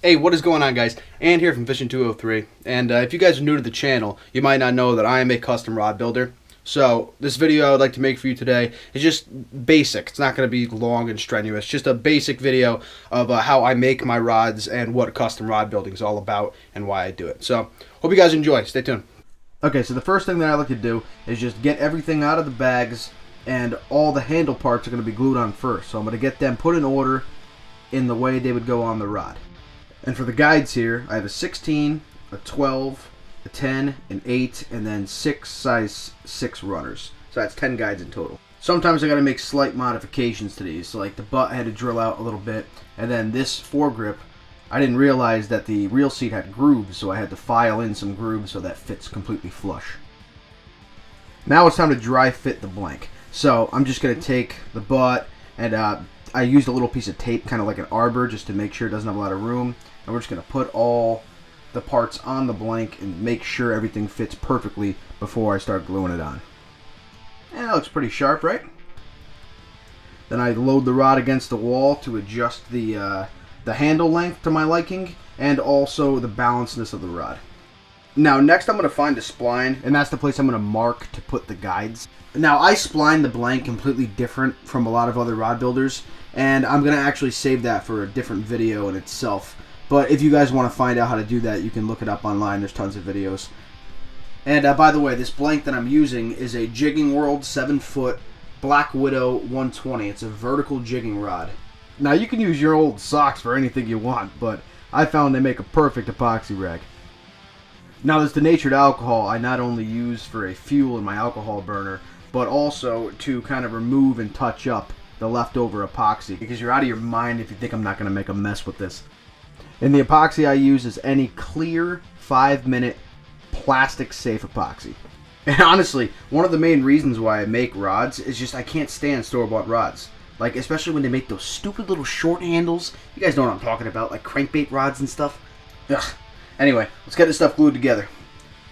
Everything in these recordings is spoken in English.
Hey, what is going on, guys? And here from Fishin203. And if you guys are new to the channel, you might not know that I am a custom rod builder. So this video I would like to make for you today is just basic. It's not going to be long and strenuous. Just a basic video of how I make my rods and what custom rod building is all about and why I do it. So hope you guys enjoy. Stay tuned. Okay, so the first thing that I like to do is just get everything out of the bags, and all the handle parts are going to be glued on first. So I'm going to get them put in order in the way they would go on the rod. And for the guides here, I have a 16, a 12, a 10, an 8, and then 6 size 6 runners. So that's 10 guides in total. Sometimes I got to make slight modifications to these. So like the butt I had to drill out a little bit, and then this foregrip, I didn't realize that the reel seat had grooves, so I had to file in some grooves so that fits completely flush. Now it's time to dry fit the blank. So I'm just going to take the butt, and I used a little piece of tape, kind of like an arbor, just to make sure it doesn't have a lot of room. And we're just going to put all the parts on the blank and make sure everything fits perfectly before I start gluing it on. And that looks pretty sharp, right? Then I load the rod against the wall to adjust the handle length to my liking, and also the balancedness of the rod. Now next I'm going to find a spline, and that's the place I'm going to mark to put the guides. Now I spline the blank completely different from a lot of other rod builders, and I'm going to actually save that for a different video in itself. But if you guys want to find out how to do that, you can look it up online. There's tons of videos. And by the way, this blank that I'm using is a Jigging World 7-foot Black Widow 120. It's a vertical jigging rod. Now you can use your old socks for anything you want, but I found they make a perfect epoxy rag. Now this denatured alcohol I not only use for a fuel in my alcohol burner, but also to kind of remove and touch up the leftover epoxy, because you're out of your mind if you think I'm not going to make a mess with this. And the epoxy I use is any clear 5-minute plastic safe epoxy. And honestly, one of the main reasons why I make rods is just I can't stand store-bought rods. Like, especially when they make those stupid little short handles. You guys know what I'm talking about, like crankbait rods and stuff. Ugh. Anyway, let's get this stuff glued together.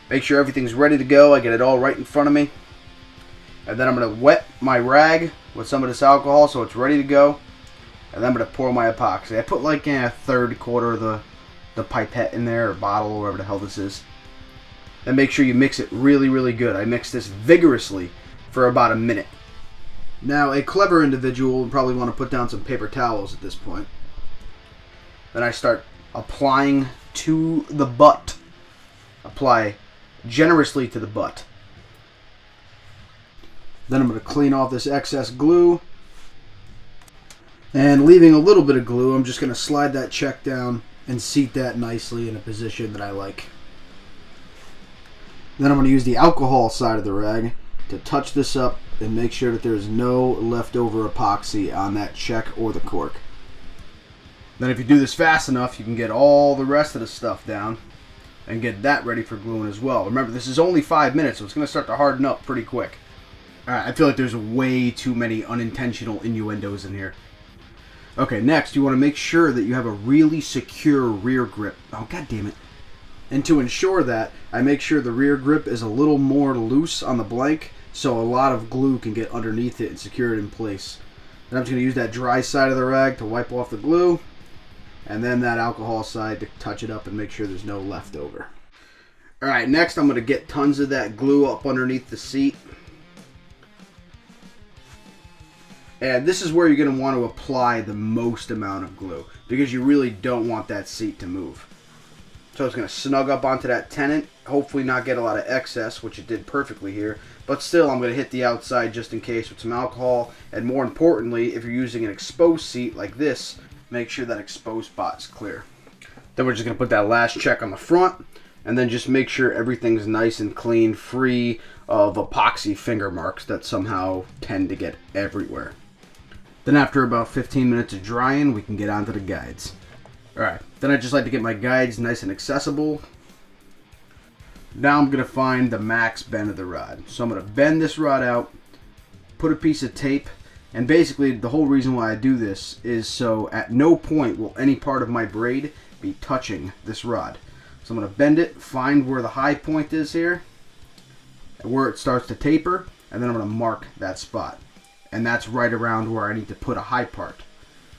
Make sure everything's ready to go. I get it all right in front of me. And then I'm going to wet my rag with some of this alcohol so it's ready to go. And then I'm going to pour my epoxy. I put like a third quarter of the pipette in there, or bottle, or whatever the hell this is. And make sure you mix it really, really good. I mix this vigorously for about a minute. Now, a clever individual would probably want to put down some paper towels at this point. Then I start applying to the butt. Apply generously to the butt. Then I'm going to clean off this excess glue. And leaving a little bit of glue, I'm just going to slide that check down and seat that nicely in a position that I like. Then I'm going to use the alcohol side of the rag to touch this up and make sure that there's no leftover epoxy on that check or the cork. Then if you do this fast enough, you can get all the rest of the stuff down and get that ready for gluing as well. Remember, this is only 5 minutes, so it's going to start to harden up pretty quick. Alright, I feel like there's way too many unintentional innuendos in here. Okay, next you want to make sure that you have a really secure rear grip. Oh, god damn it. And to ensure that, I make sure the rear grip is a little more loose on the blank, so a lot of glue can get underneath it and secure it in place. Then I'm just going to use that dry side of the rag to wipe off the glue, and then that alcohol side to touch it up and make sure there's no leftover. Alright, next I'm going to get tons of that glue up underneath the seat. And this is where you're going to want to apply the most amount of glue, because you really don't want that seat to move. So it's going to snug up onto that tenant, hopefully not get a lot of excess, which it did perfectly here. But still, I'm going to hit the outside just in case with some alcohol. And more importantly, if you're using an exposed seat like this, make sure that exposed spot is clear. Then we're just going to put that last check on the front, and then just make sure everything's nice and clean, free of epoxy finger marks that somehow tend to get everywhere. Then after about 15 minutes of drying, we can get onto the guides. Alright, then I just like to get my guides nice and accessible. Now I'm going to find the max bend of the rod. So I'm going to bend this rod out, put a piece of tape, and basically the whole reason why I do this is so at no point will any part of my braid be touching this rod. So I'm going to bend it, find where the high point is here, and where it starts to taper, and then I'm going to mark that spot. And that's right around where I need to put a high part,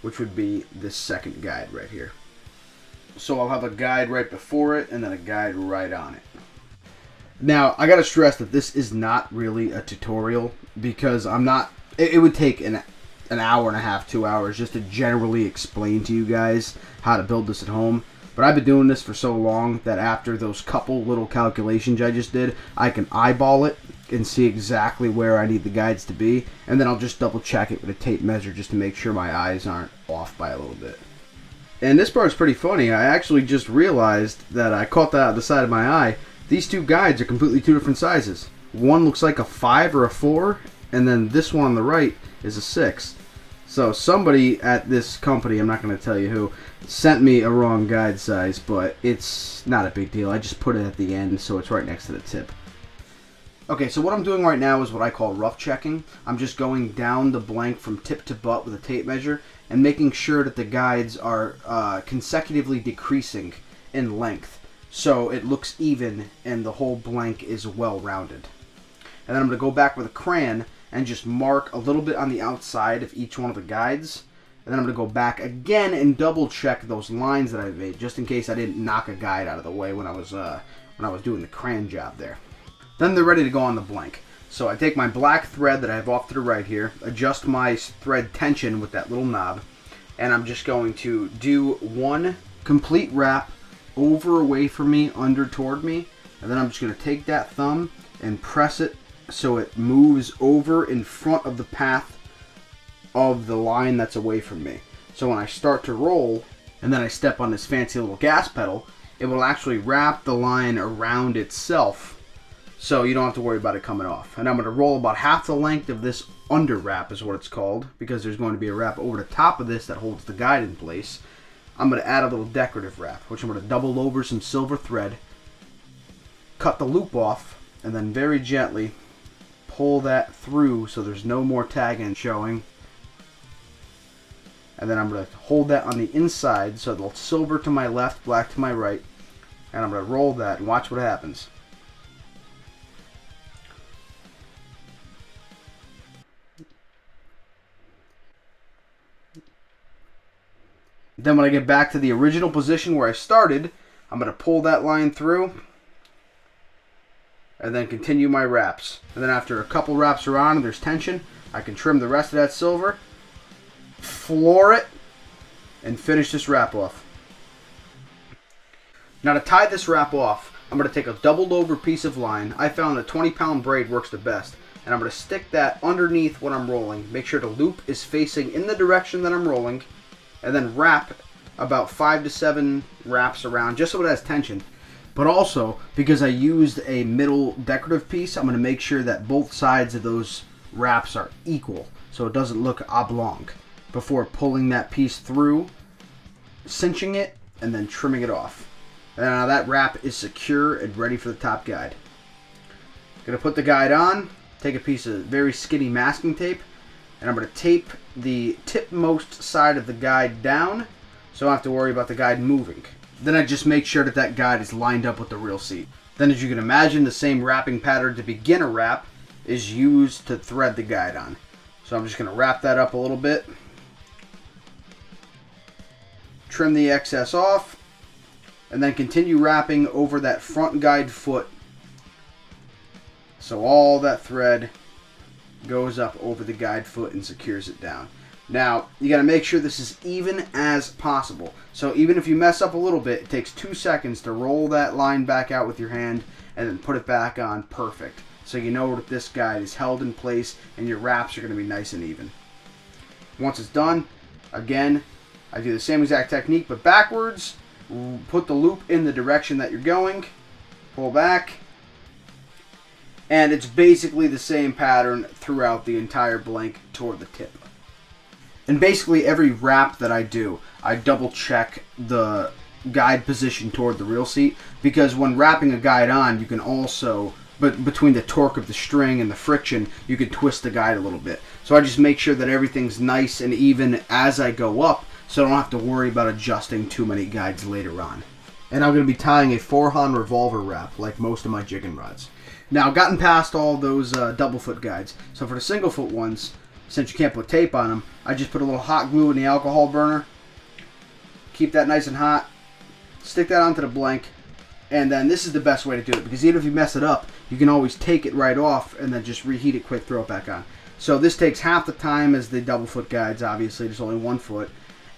which would be this second guide right here. So I'll have a guide right before it and then a guide right on it. Now, I gotta stress that this is not really a tutorial because it would take an hour and a half, 2 hours just to generally explain to you guys how to build this at home. But I've been doing this for so long that after those couple little calculations I just did, I can eyeball it and see exactly where I need the guides to be. And then I'll just double check it with a tape measure just to make sure my eyes aren't off by a little bit. And this part's pretty funny. I actually just realized that I caught that out of the side of my eye. These two guides are completely two different sizes. One looks like a 5 or a 4, and then this one on the right is a 6. So somebody at this company, I'm not going to tell you who, sent me a wrong guide size, but it's not a big deal. I just put it at the end so it's right next to the tip. Okay, so what I'm doing right now is what I call rough checking. I'm just going down the blank from tip to butt with a tape measure and making sure that the guides are consecutively decreasing in length so it looks even and the whole blank is well rounded. And then I'm going to go back with a crayon and just mark a little bit on the outside of each one of the guides. And then I'm going to go back again and double check those lines that I made, just in case I didn't knock a guide out of the way when I was doing the crayon job there. Then they're ready to go on the blank. So I take my black thread that I have off to the right here, adjust my thread tension with that little knob, and I'm just going to do one complete wrap over away from me, under toward me, and then I'm just going to take that thumb and press it so it moves over in front of the path of the line that's away from me. So when I start to roll, and then I step on this fancy little gas pedal, it will actually wrap the line around itself so you don't have to worry about it coming off. And I'm going to roll about half the length of this under wrap is what it's called, because there's going to be a wrap over the top of this that holds the guide in place. I'm going to add a little decorative wrap, which I'm going to double over some silver thread, cut the loop off, and then very gently pull that through so there's no more tagging showing. And then I'm going to hold that on the inside so it'll silver to my left, black to my right. And I'm going to roll that and watch what happens. Then when I get back to the original position where I started, I'm going to pull that line through and then continue my wraps. And then after a couple wraps around and there's tension, I can trim the rest of that silver, floor it, and finish this wrap off. Now to tie this wrap off, I'm going to take a doubled over piece of line. I found a 20-pound braid works the best. And I'm going to stick that underneath what I'm rolling. Make sure the loop is facing in the direction that I'm rolling. And then wrap about 5 to 7 wraps around just so it has tension. But also, because I used a middle decorative piece, I'm going to make sure that both sides of those wraps are equal so it doesn't look oblong before pulling that piece through, cinching it, and then trimming it off. And now that wrap is secure and ready for the top guide. Going to put the guide on, take a piece of very skinny masking tape, and I'm going to tape the tipmost side of the guide down so I don't have to worry about the guide moving. Then I just make sure that that guide is lined up with the real seat. Then as you can imagine, the same wrapping pattern to begin a wrap is used to thread the guide on. So I'm just going to wrap that up a little bit. Trim the excess off. And then continue wrapping over that front guide foot. So all that thread goes up over the guide foot and secures it down. Now, you got to make sure this is even as possible. So even if you mess up a little bit, it takes 2 seconds to roll that line back out with your hand and then put it back on perfect. So you know that this guide is held in place and your wraps are going to be nice and even. Once it's done, again, I do the same exact technique but backwards. Put the loop in the direction that you're going, pull back, and it's basically the same pattern throughout the entire blank toward the tip. And basically every wrap that I do, I double check the guide position toward the reel seat, because when wrapping a guide on, you can also, but between the torque of the string and the friction, you can twist the guide a little bit. So I just make sure that everything's nice and even as I go up, so I don't have to worry about adjusting too many guides later on. And I'm going to be tying a 4-Hahn revolver wrap like most of my jigging rods. Now, I've gotten past all those double foot guides. So for the single foot ones, since you can't put tape on them, I just put a little hot glue in the alcohol burner. Keep that nice and hot. stick that onto the blank, and then this is the best way to do it, because even if you mess it up, you can always take it right off and then just reheat it quick, throw it back on. So this takes half the time as the double foot guides. Obviously, there's only 1 foot.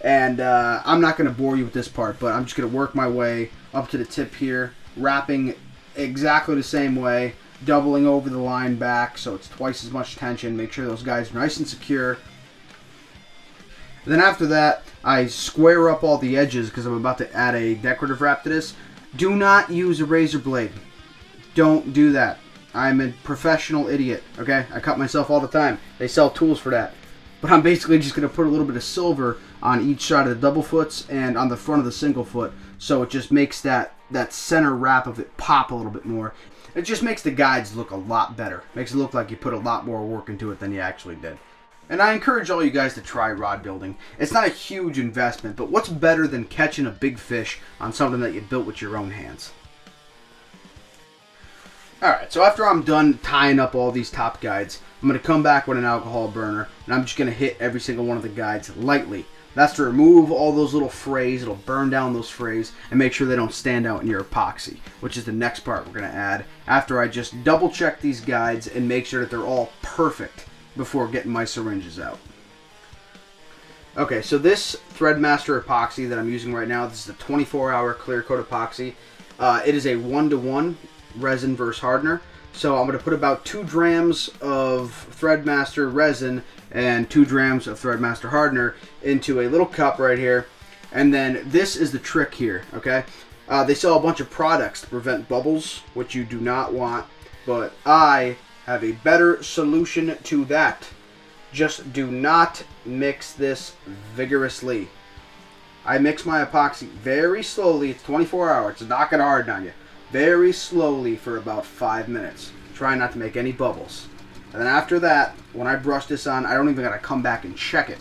And I'm not going to bore you with this part, but I'm just going to work my way up to the tip here, wrapping exactly the same way, doubling over the line back so it's twice as much tension. Make sure those guys are nice and secure. And then after that, I square up all the edges because I'm about to add a decorative wrap to this. Do not use a razor blade. Don't do that. I'm a professional idiot, okay? I cut myself all the time. They sell tools for that. But I'm basically just going to put a little bit of silver on each side of the double foots and on the front of the single foot, so it just makes that center wrap of it pop a little bit more. It just makes the guides look a lot better. Makes it look like you put a lot more work into it than you actually did. And I encourage all you guys to try rod building. It's not a huge investment, but what's better than catching a big fish on something that you built with your own hands? Alright, so after I'm done tying up all these top guides, I'm going to come back with an alcohol burner, and I'm just going to hit every single one of the guides lightly. That's to remove all those little frays. It'll burn down those frays and make sure they don't stand out in your epoxy, which is the next part we're going to add after I just double check these guides and make sure that they're all perfect before getting my syringes out. Okay, so this Threadmaster epoxy that I'm using right now, this is a 24-hour clear coat epoxy. It is a 1-to-1 resin versus hardener. So I'm going to put about 2 drams of Threadmaster resin and 2 drams of Threadmaster hardener into a little cup right here. And then this is the trick here, okay? They sell a bunch of products to prevent bubbles, which you do not want. But I have a better solution to that. Just do not mix this vigorously. I mix my epoxy very slowly. It's 24 hours. It's not going to harden on you. Very slowly for about 5 minutes. Try not to make any bubbles. And then after that, when I brush this on, I don't even gotta come back and check it.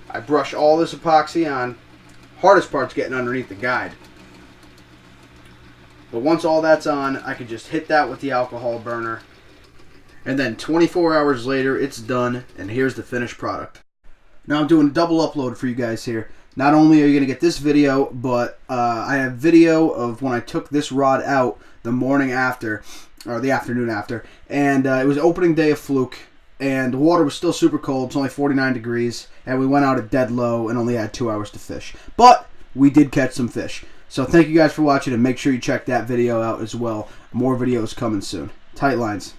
I brush all this epoxy on. Hardest part's getting underneath the guide. But once all that's on, I can just hit that with the alcohol burner. And then 24 hours later, it's done, and here's the finished product. Now I'm doing a double upload for you guys here. Not only are you going to get this video, but I have video of when I took this rod out the morning after, or the afternoon after, and it was opening day of Fluke, and the water was still super cold. It's only 49 degrees, and we went out at dead low and only had 2 hours to fish. But we did catch some fish. So thank you guys for watching, and make sure you check that video out as well. More videos coming soon. Tight lines.